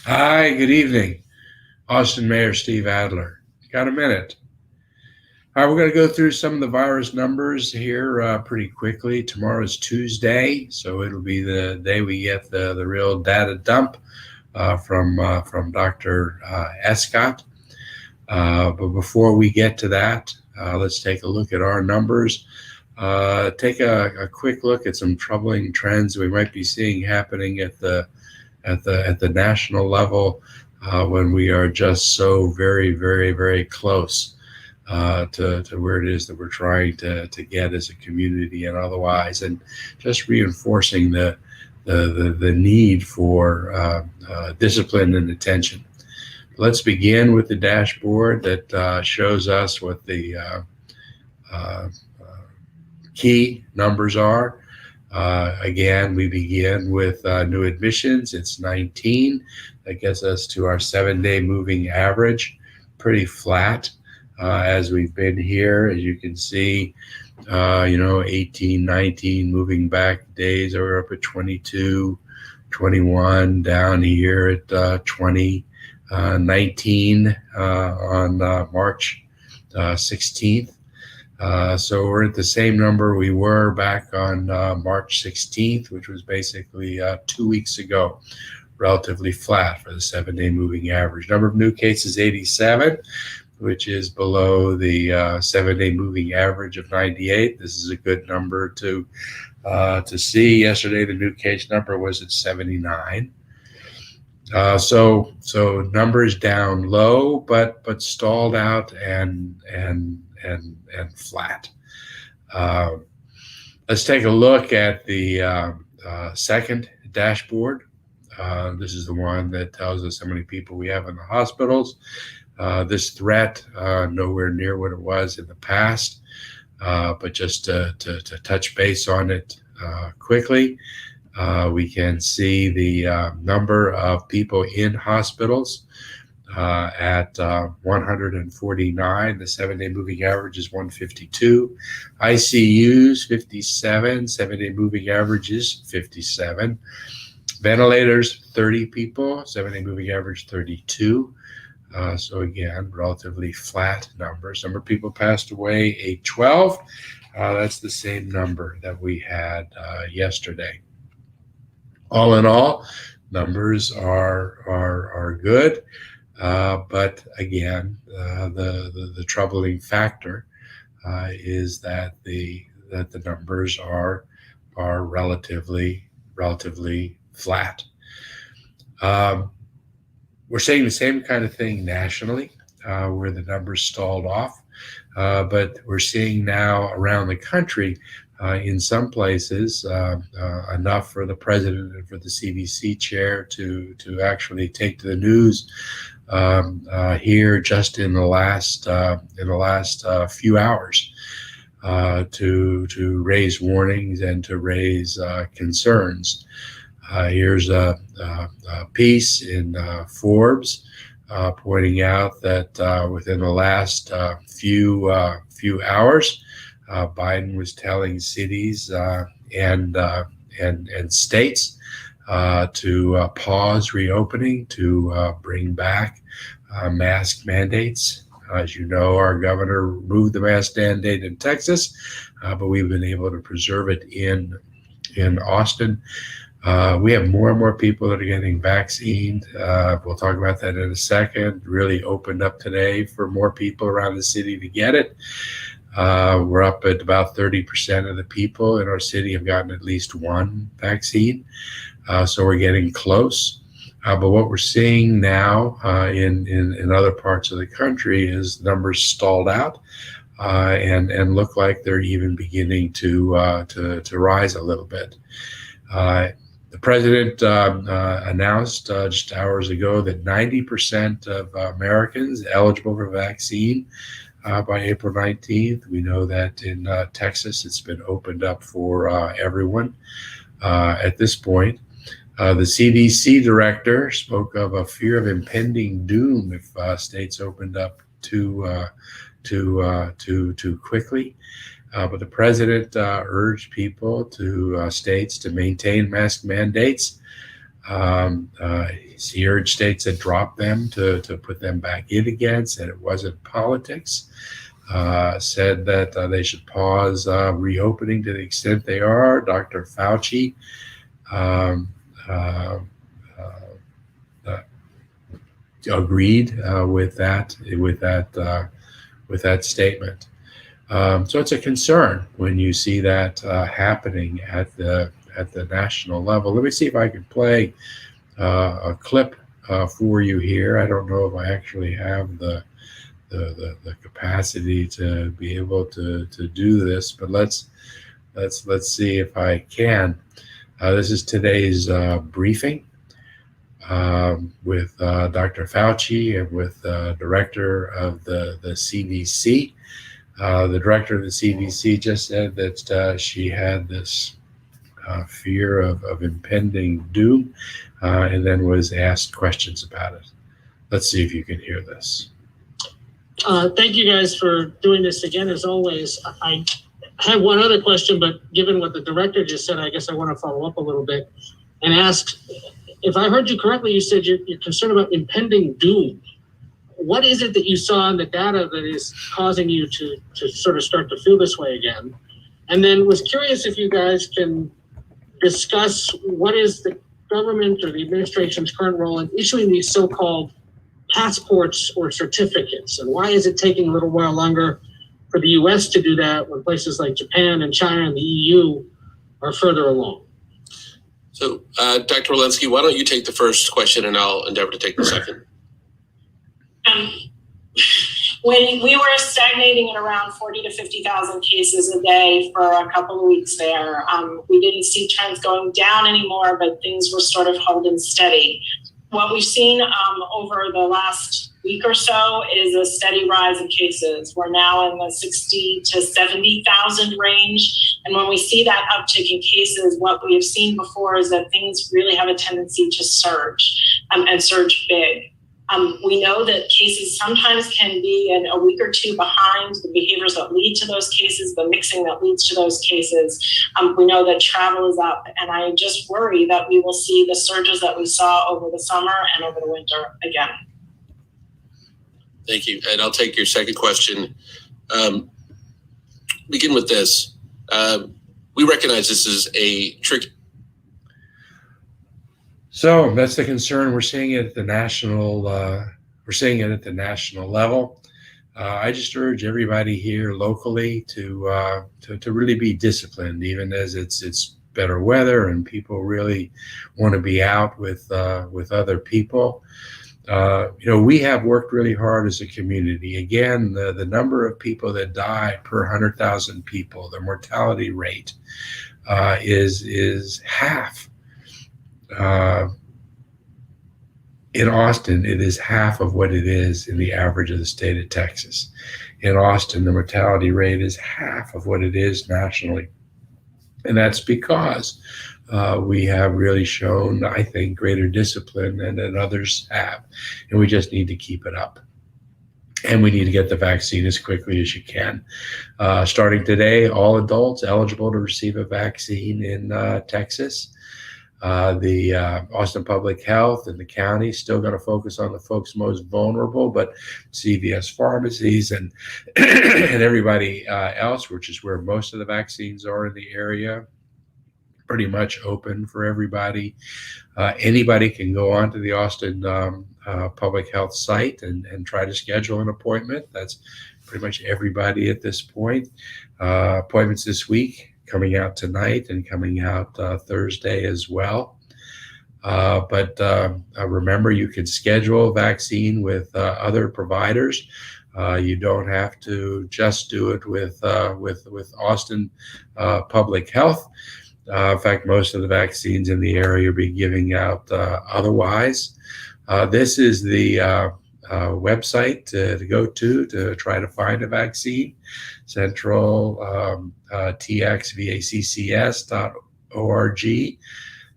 Hi, good evening. Austin Mayor Steve Adler. Got a minute? All right, we're going to go through some of the virus numbers here pretty quickly. Tomorrow is Tuesday, so it'll be the day we get the real data dump from Dr. Escott. But before we get to that, let's take a look at our numbers. Take a quick look at some troubling trends we might be seeing happening at the national level when we are just so very, very, very close to where it is that we're trying to get as a community and otherwise, and just reinforcing the need for discipline and attention. Let's begin with the dashboard that shows us what the uh, key numbers are. Again, we begin with new admissions. It's 19. That gets us to our 7-day moving average. Pretty flat as we've been here. As you can see, 18, 19, moving back days are up at 22, 21, down here at 20, 19 on March 16th. So we're at the same number we were back on March 16th, which was basically 2 weeks ago, relatively flat for the 7-day moving average. Number of new cases, 87, which is below the 7-day moving average of 98. This is a good number to see. Yesterday, the new case number was at 79. So numbers down low, but stalled out and flat. Let's take a look at the second dashboard. This is the one that tells us how many people we have in the hospitals. This threat, nowhere near what it was in the past, but just to touch base on it quickly, we can see the number of people in hospitals at 149. The 7-day moving average is 152. ICUs, 57. 7-day moving average is 57. Ventilators, 30 people. 7-day moving average, 32. So again, relatively flat numbers. Number of people passed away, 812. That's the same number that we had yesterday. All in all, numbers are good. But again, the troubling factor is that the numbers are relatively flat. We're seeing the same kind of thing nationally, where the numbers stalled off, but we're seeing now around the country. In some places, enough for the president and for the CDC chair to actually take to the news here just in the last few hours to raise warnings and to raise concerns. Here's a piece in Forbes pointing out that within the last few hours, Biden was telling cities and states to pause reopening, to bring back mask mandates. As you know, our governor removed the mask mandate in Texas, but we've been able to preserve it in Austin. We have more and more people that are getting vaccinated. We'll talk about that in a second. Really opened up today for more people around the city to get it. We're up at about 30% of the people in our city have gotten at least one vaccine. So we're getting close. But what we're seeing now in other parts of the country is numbers stalled out and look like they're even beginning to rise a little bit. The president announced just hours ago that 90% of Americans eligible for vaccine by April 19th. We know that in Texas, it's been opened up for everyone at this point. The CDC director spoke of a fear of impending doom if states opened up too quickly. But the president urged people states to maintain mask mandates. He urged states that dropped them to put them back in again, said it wasn't politics, said that they should pause reopening to the extent they are. Dr. Fauci um, uh, agreed with that statement. So it's a concern when you see that happening at the national level. Let me see if I can play a clip for you here. I don't know if I actually have the capacity to be able to do this, but let's see if I can. This is today's briefing with Dr. Fauci and with the director of the CDC. The director of the CDC just said that she had this fear of impending doom, and then was asked questions about it. Let's see if you can hear this. Thank you guys for doing this again, as always. I have one other question, but given what the director just said, I guess I want to follow up a little bit and ask, if I heard you correctly, you said you're concerned about impending doom. What is it that you saw in the data that is causing you to sort of start to feel this way again? And then was curious if you guys can discuss what is the government or the administration's current role in issuing these so-called passports or certificates, and why is it taking a little while longer for the US to do that when places like Japan and China and the EU are further along? So, Dr. Walensky, why don't you take the first question and I'll endeavor to take the second. When we were stagnating at around 40 to 50,000 cases a day for a couple of weeks there, we didn't see trends going down anymore, but things were sort of holding steady. What we've seen over the last week or so is a steady rise in cases. We're now in the 60 to 70,000 range. And when we see that uptick in cases, what we have seen before is that things really have a tendency to surge and surge big. We know that cases sometimes can be in a week or two behind the behaviors that lead to those cases, the mixing that leads to those cases. We know that travel is up, and I just worry that we will see the surges that we saw over the summer and over the winter again. Thank you. And I'll take your second question. Begin with this. We recognize this is a tricky. So that's the concern. We're seeing it at the national. We're seeing it at the national level. I just urge everybody here locally to really be disciplined, even as it's better weather and people really want to be out with other people. We have worked really hard as a community. Again, the number of people that die per 100,000 people, the mortality rate is half. In Austin, it is half of what it is in the average of the state of Texas. In Austin, the mortality rate is half of what it is nationally. And that's because we have really shown, I think, greater discipline than others have. And we just need to keep it up. And we need to get the vaccine as quickly as you can. Starting today, all adults eligible to receive a vaccine in Texas. The Austin Public Health and the county still going to focus on the folks most vulnerable, but CVS pharmacies and and everybody else, which is where most of the vaccines are in the area, pretty much open for everybody. Anybody can go onto the Austin Public Health site and try to schedule an appointment. That's pretty much everybody at this point. Appointments this week, coming out tonight and coming out Thursday as well. But remember, you can schedule a vaccine with other providers. You don't have to just do it with Austin Public Health. In fact, most of the vaccines in the area are being given out otherwise. This is the website to go to try to find a vaccine. Central txvaccs.org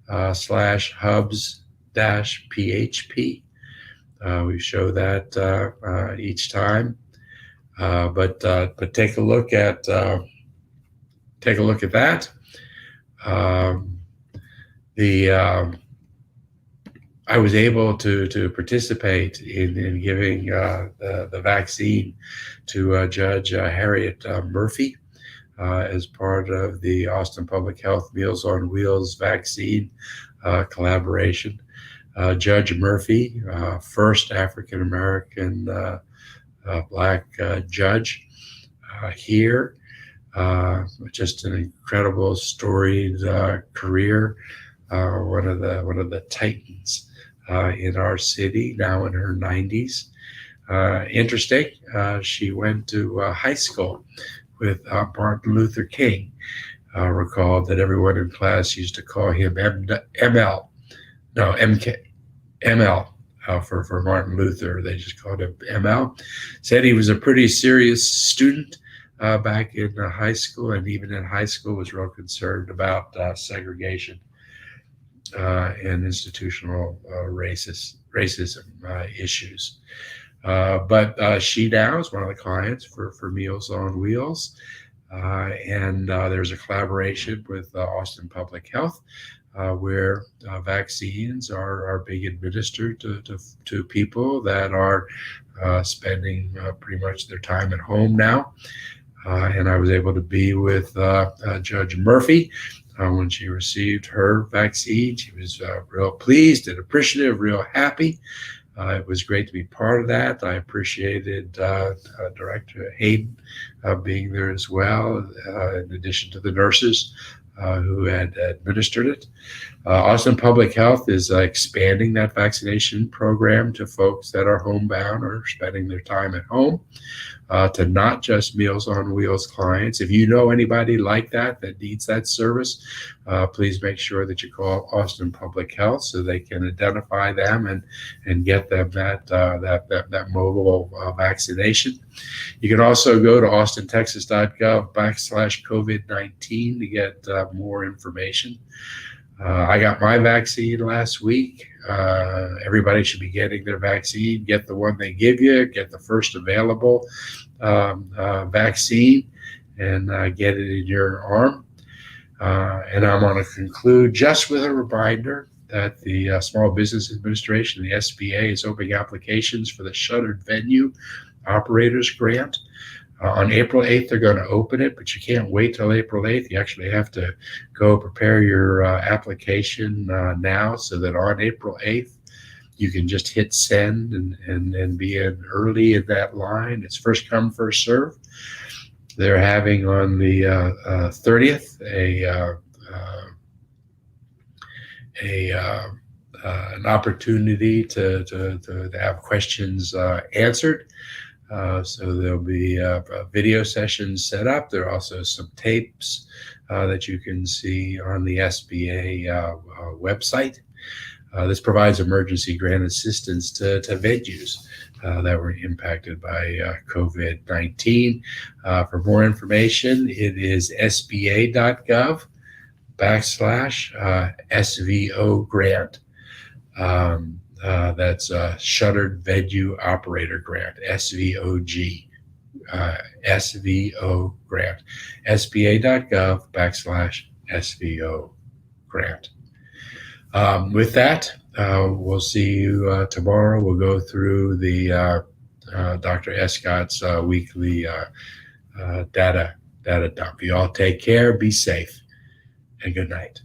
/hubs-php. We show that each time, but take a look at that. I was able to participate in giving the vaccine to Judge Harriet Murphy as part of the Austin Public Health Meals on Wheels vaccine collaboration. Judge Murphy, first African American Black judge here. Just an incredible storied career. One of the titans in our city, now in her 90s. Interesting, she went to high school with Martin Luther King. Recalled that everyone in class used to call him ML, no, MK, ML for Martin Luther. They just called him ML. Said he was a pretty serious student back in high school, and even in high school was real concerned about segregation and institutional racism issues. But she now is one of the clients for Meals on Wheels. And there's a collaboration with Austin Public Health where vaccines are being administered to people that are spending pretty much their time at home now. And I was able to be with Judge Murphy when she received her vaccine. She was real pleased and appreciative, real happy. It was great to be part of that. I appreciated Director Hayden being there as well, in addition to the nurses who had administered it. Austin Public Health is expanding that vaccination program to folks that are homebound or spending their time at home, to not just Meals on Wheels clients. If you know anybody like that needs that service, please make sure that you call Austin Public Health so they can identify them and get them that mobile vaccination. You can also go to austintexas.gov/COVID-19 to get more information. I got my vaccine last week. Everybody should be getting their vaccine. Get the one they give you, get the first available vaccine, and get it in your arm. And I'm going to conclude just with a reminder that the Small Business Administration, the SBA, is opening applications for the Shuttered Venue Operators Grant. On April 8th, they're going to open it, but you can't wait till April 8th. You actually have to go prepare your application now so that on April 8th, you can just hit send and be in early in that line. It's first come, first serve. They're having on the 30th an opportunity to have questions answered. So there'll be video sessions set up. There are also some tapes that you can see on the SBA website. This provides emergency grant assistance to venues that were impacted by COVID-19. For more information, it is sba.gov/SVO grant. That's Shuttered Venue Operator Grant, SVOG, SVO grant, sba.gov/SVO grant. With that, we'll see you tomorrow. We'll go through the Dr. Escott's weekly data dump. You all take care, be safe, and good night.